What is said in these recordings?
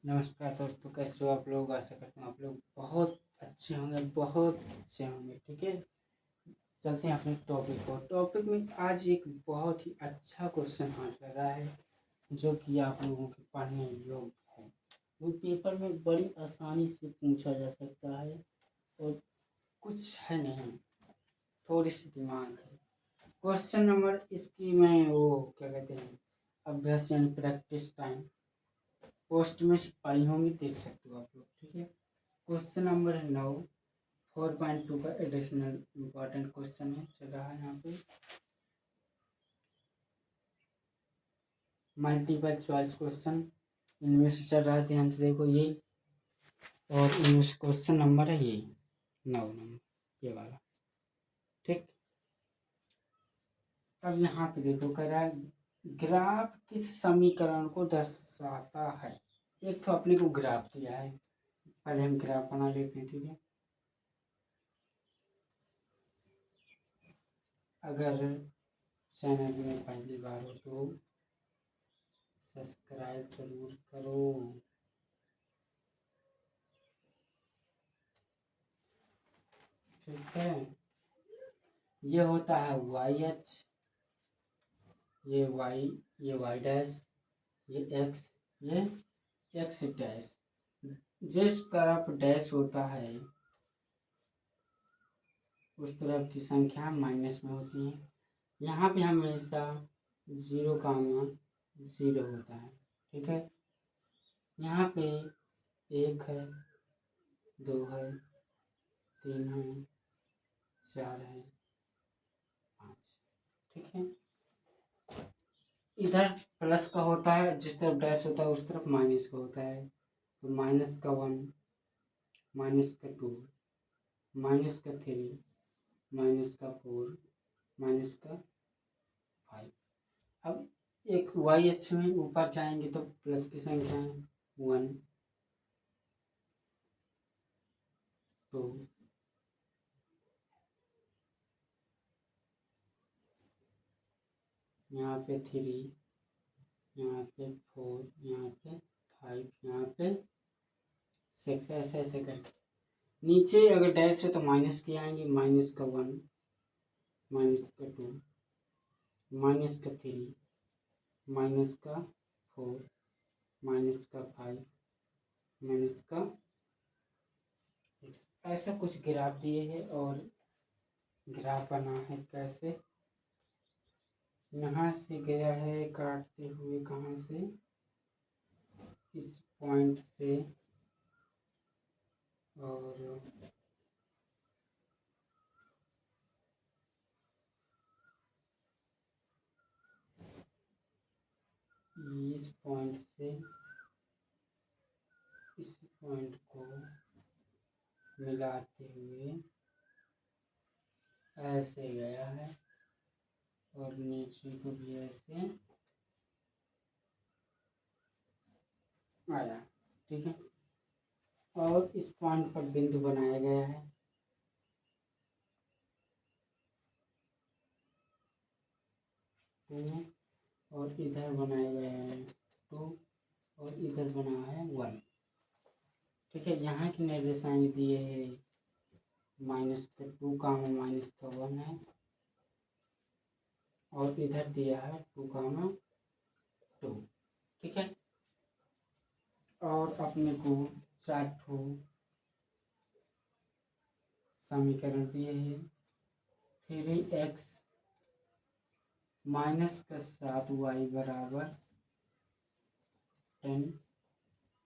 नमस्कार दोस्तों, कैसे हो आप लोग। आशा करता हूँ आप लोग बहुत अच्छे होंगे, बहुत अच्छे होंगे। ठीक है, चलते हैं अपने टॉपिक को। टॉपिक में आज एक बहुत ही अच्छा क्वेश्चन हाथ लगा है जो कि आप लोगों के पढ़ने योग्य है। वो पेपर में बड़ी आसानी से पूछा जा सकता है और कुछ है नहीं, थोड़ी सी दिमाग है। क्वेश्चन नंबर इसकी मैं वो क्या कहते हैं, अभ्यास यानी प्रैक्टिस टाइम पोस्ट में पढ़ी होंगी, देख सकते हो आप लोग। ठीक है, क्वेश्चन नंबर है 9, 4.2 का एडिशनल इम्पॉर्टेंट क्वेश्चन है, चल रहा है यहाँ पे। मल्टीपल चॉइस क्वेश्चन इनमें से चल रहा है, ध्यान से देखो ये। और इनमें से क्वेश्चन नंबर है ये 9 नंबर, ये वाला। ठीक, अब यहाँ पे देखो कह रहा है ग्राफ किस समीकरण को दर्शाता है। एक तो अपने को ग्राफ दिया है, पहले हम ग्राफ बना लेते हैं। ठीक है, अगर चैनल में पहली बार हो तो सब्सक्राइब जरूर करो। ठीक है, ये होता है वाई एच, ये वाई डैश, ये एक्स, ये एक्स डैश। जिस तरफ डैश होता है उस तरफ की संख्या माइनस में होती है। यहाँ पे हमेशा 0, 0 होता है। ठीक है, यहाँ पे 1 है, 2 है, 3 है, 4 है, 5। ठीक है, इधर प्लस का होता है, जिस तरफ डैश होता है उस तरफ माइनस का होता है। तो -1, -2, -3, -4, -5। अब एक वाई अक्ष में ऊपर जाएंगे तो प्लस की संख्या है 1, 2, यहाँ पे 3, यहाँ पे 4, यहाँ पे 5, यहाँ पे 6, ऐसे ऐसे करके। नीचे अगर डैश है तो माइनस की आएंगे, -1, -2, -3, -4, -5, -6। ऐसा कुछ ग्राफ दिए है और ग्राफ बना है कैसे। यहाँ से गया है काटते हुए, कहाँ से, इस पॉइंट से, और इस पॉइंट से इस पॉइंट को मिलाते हुए ऐसे गया है और नीचे को भी ऐसे आया। ठीक है, और इस पॉइंट पर बिंदु बनाया गया है। और इधर बनाया गया है 2 और इधर बना है 1। ठीक है, यहाँ की निर्देशांक दिए है -2, -1 है, और इधर दिया है 2, 2। ठीक है, और अपने को 4 समीकरण दिए हैं। 3x -+7y बराबर 10।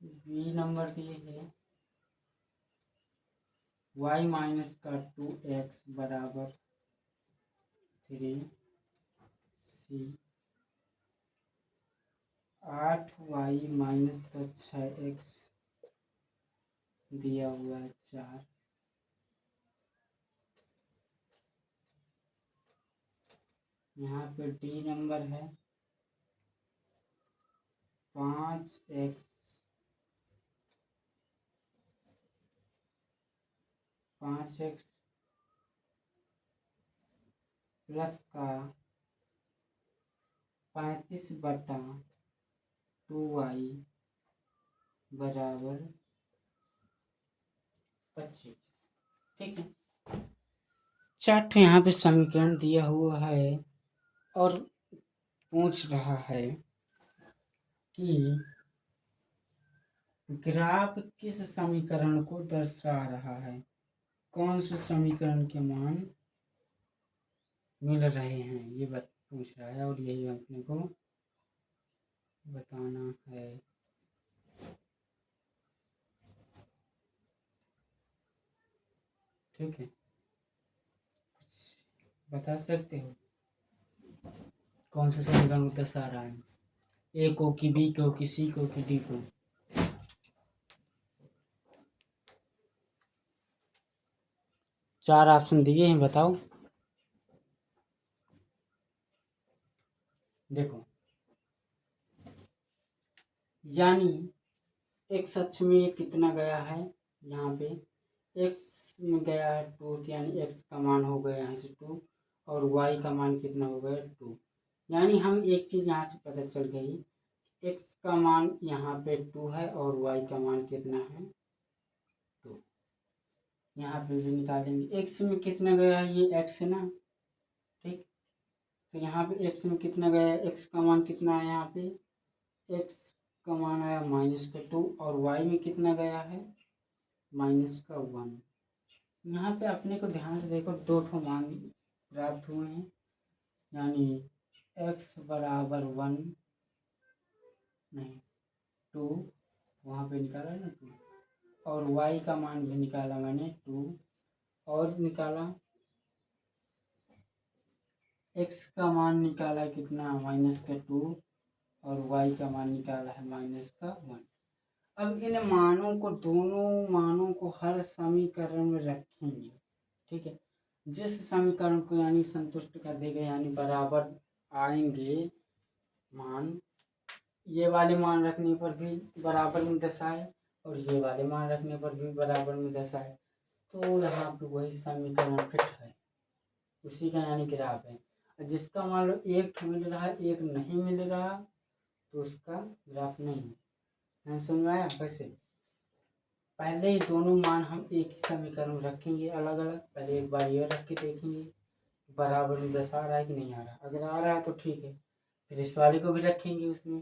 बी नंबर दिए हैं y-2x बराबर 3। सी 8y-6x दिया हुआ है 4। यहाँ पे डी नंबर है 5x 5x प्लस का 35/2y बराबर 25। ठीक है, 4 ठो यहाँ पे समीकरण दिया हुआ है और पूछ रहा है कि ग्राफ किस समीकरण को दर्शा रहा है, कौन से समीकरण के मान मिल रहे हैं, ये पूछ रहा है और यही अपने को बताना है। ठीक है, बता सकते हो कौन सा समीकरण को दर्शा रहा है, ए को कि बी को कि सी को कि डी को। चार ऑप्शन दिए हैं, बताओ। देखो, यानी एक्स अक्ष में ये कितना गया है, यहाँ पे एक्स में गया है 2, यानी एक्स का मान हो गया यहाँ से 2 और वाई का मान कितना हो गया 2। यानी हम एक चीज़ यहाँ से पता चल गई, एक्स का मान यहाँ पे 2 है और वाई का मान कितना है 2। यहाँ पे भी निकालेंगे, एक्स में कितना गया है, ये एक्स है ना। ठीक, तो यहाँ पे एक्स में कितना गया है, एक्स का मान कितना है, यहाँ पे एक्स का मान आया -2 और वाई में कितना गया है -1। यहाँ पे अपने को ध्यान से देखो, 2 ठो मान प्राप्त हुए हैं, यानी x बराबर 1 नहीं 2, वहाँ पे निकाला ना 2, और y का मान भी निकाला मैंने 2, और निकाला x का मान निकाला कितना -2 और y का मान निकाला है -1। अब इन मानों को, दोनों मानों को हर समीकरण में रखेंगे। ठीक है, जिस समीकरण को यानी संतुष्ट कर देगा, यानी बराबर आएंगे मान, ये वाले मान रखने पर भी बराबर में दर्शाए और ये वाले मान रखने पर भी बराबर में दर्शाए, तो यहाँ पे वही समीकरण फिट है, उसी का यानी ग्राफ है। जिसका मान लो एक मिल रहा है, एक नहीं मिल रहा, तो उसका ग्राफ नहीं है। समझ में आया? कैसे? पहले ही दोनों मान हम एक ही समीकरण में रखेंगे अलग अलग, पहले एक बार ये रख के देखेंगे बराबर में दर्शा रहा है कि नहीं आ रहा। अगर आ रहा है तो ठीक है, फिर इस वाले को भी रखेंगे, उसमें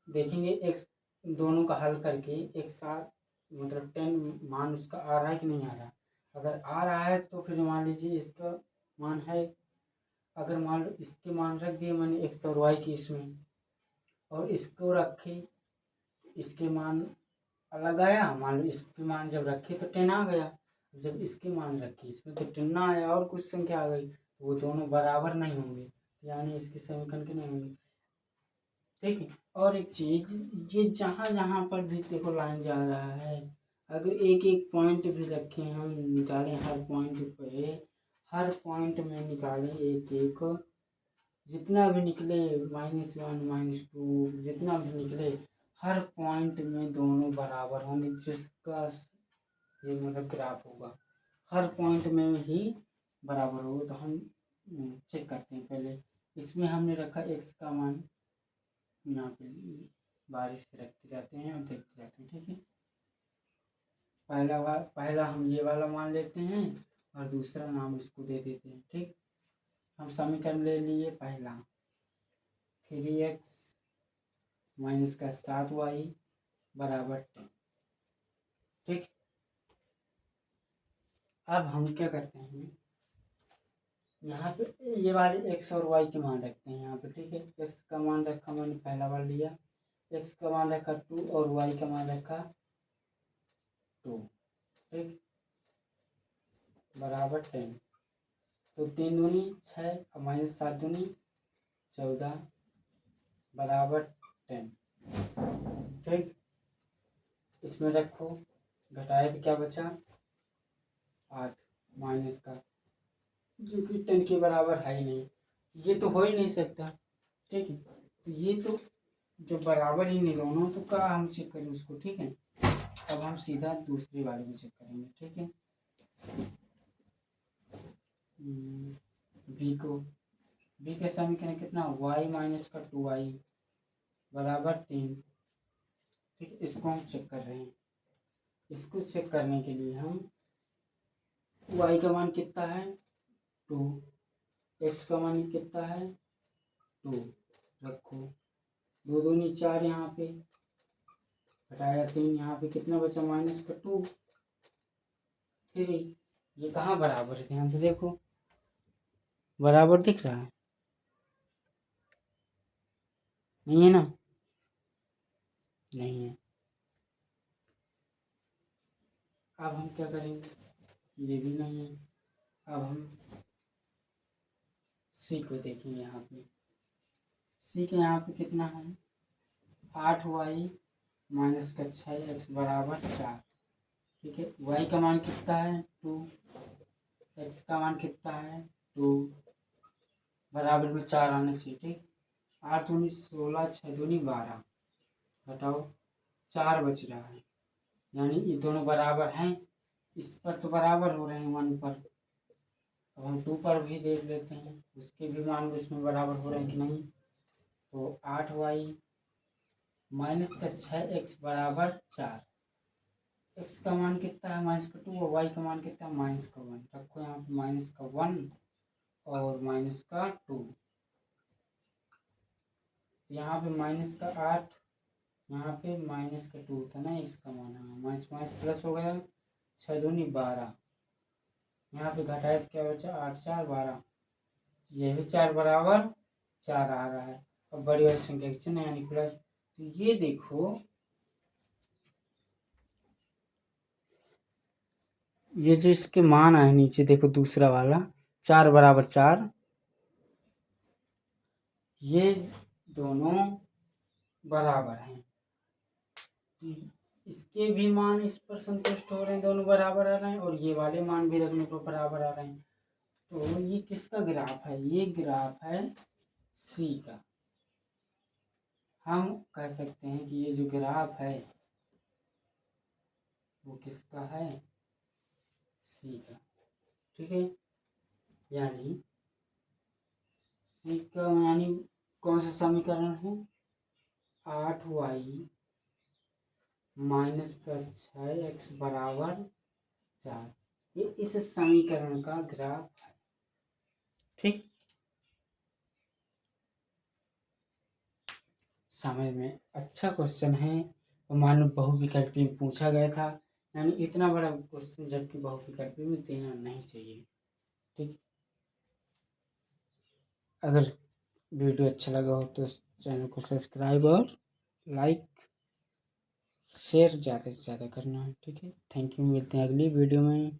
देखेंगे एक्स, दोनों का हल करके एक साथ, मतलब 10 मान उसका आ रहा है कि नहीं आ रहा। अगर आ रहा है तो फिर मान लीजिए इसका मान है, अगर मान लो इसके मान रख दिए मैंने एक्स और वाई की इसमें, और इसको रखे, इसके मान अलग आया, मान लो इसके मान जब रखे तो 10 आ गया, जब इसके मान रखे इसमें तो 10 ना आया और कुछ संख्या आ गई, तो वो दोनों बराबर नहीं होंगे, यानी इसके समीकरण के नहीं होंगे। ठीक है, और एक चीज, ये जहाँ जहाँ पर भी देखो लाइन जा रहा है, अगर एक एक पॉइंट भी रखे हम निकालें, हर पॉइंट पे, हर पॉइंट में निकालें एक एक, जितना भी निकले -1 -2 जितना भी निकले, हर पॉइंट में दोनों बराबर होंगे, जिसका ये मतलब ग्राफ होगा, हर पॉइंट में ही बराबर होगा। तो हम चेक करते हैं, पहले इसमें हमने रखा एक्स का मान, यहाँ पे बारिश से रखते जाते हैं और देखते जाते हैं। ठीक है, पहला हम ये वाला मान लेते हैं और दूसरा नाम इसको दे देते हैं। ठीक, हम समीकरण ले लिए पहला, 3x -7y बराबर 10। ठीक, अब हम क्या करते हैं, यहाँ पे ये वाले x और y के मान रखते हैं यहाँ पे। ठीक है, x का मान रखा मैंने पहला बार लिया, x का मान रखा 2 और y का मान रखा 2। ठीक, बराबर 10, तो 3 दूनी 6 और -7 दूनी 14 बराबर 10। ठीक, इसमें रखो, घटाए तो क्या बचा 8 माइनस का, जो कि 10 के बराबर है ही नहीं, ये तो हो ही नहीं सकता। ठीक है, तो ये तो जो बराबर ही नहीं दोनों, तो क्या हम चेक करें उसको। ठीक है, अब हम सीधा दूसरी वाले में चेक करेंगे। ठीक है, बी को, बी के समीकरण कितना, y -2y बराबर 3। ठीक है, इसको हम चेक कर रहे हैं। इसको चेक करने के लिए हम y का मान कितना है 2, x का मान कितना है 2 रखो, 2 दूनी 4, यहाँ पे घटाया 3, यहाँ पे कितना बचा माइनस का 2 3। ये कहाँ बराबर है, ध्यान से देखो, बराबर दिख रहा है, नहीं है ना, नहीं है। अब हम क्या करेंगे, ये भी नहीं है। अब हम सी को देखेंगे, यहाँ पे सी के यहाँ पे कितना है 8y माइनस का 6x बराबर 4। ठीक है, y का मान कितना है 2, x का मान कितना है 2, बराबर में 4 आने से। ठीक, 8 दूनी 16, 6 दूनी 12, घटाओ 4 बच रहा है, यानी ये दोनों बराबर हैं। इस पर तो बराबर हो रहे हैं 1 पर। अब हम 2 पर भी देख लेते हैं, उसके भी मान इसमें बराबर हो रहे हैं कि नहीं। तो 8y माइनस का 6x बराबर 4, x का मान कितना है माइनस का 2 और y का मान कितना है माइनस का 1। रखो यहाँ पे माइनस का 1 और माइनस का 2, यहाँ पे माइनस का 8, यहाँ पे माइनस का 2 था ना, इसका मान माइनस माइनस प्लस हो गया, 6 दूनी 12, यहाँ पे घटाया तो क्या बचा 8 4 12, ये भी 4 बराबर 4 आ रहा है। अब बड़ी वाली संख्या के चिन्ह यानी प्लस। तो ये देखो, ये जो इसके मान आए नीचे देखो, दूसरा वाला 4 बराबर 4, ये दोनों बराबर हैं। इसके भी मान इस पर संतुष्ट हो रहे हैं, दोनों बराबर आ रहे हैं, और ये वाले मान भी रखने पर बराबर आ रहे हैं। तो ये किसका ग्राफ है, ये ग्राफ है सी का। हम कह सकते हैं कि ये जो ग्राफ है वो किसका है, सी का। ठीक है, यानी सी का यानी कौन सा समीकरण है 8y माइनस का 6x बराबर 4, ये इस समीकरण का ग्राफ है। ठीक, समझ में अच्छा क्वेश्चन है, और मानो बहुविकल्पी में पूछा गया था, यानी इतना बड़ा क्वेश्चन जबकि बहुविकल्पी में देना नहीं चाहिए। ठीक, अगर वीडियो अच्छा लगा हो तो चैनल को सब्सक्राइब और लाइक शेयर ज़्यादा से ज़्यादा करना है। ठीक है, थैंक यू, मिलते हैं अगली वीडियो में।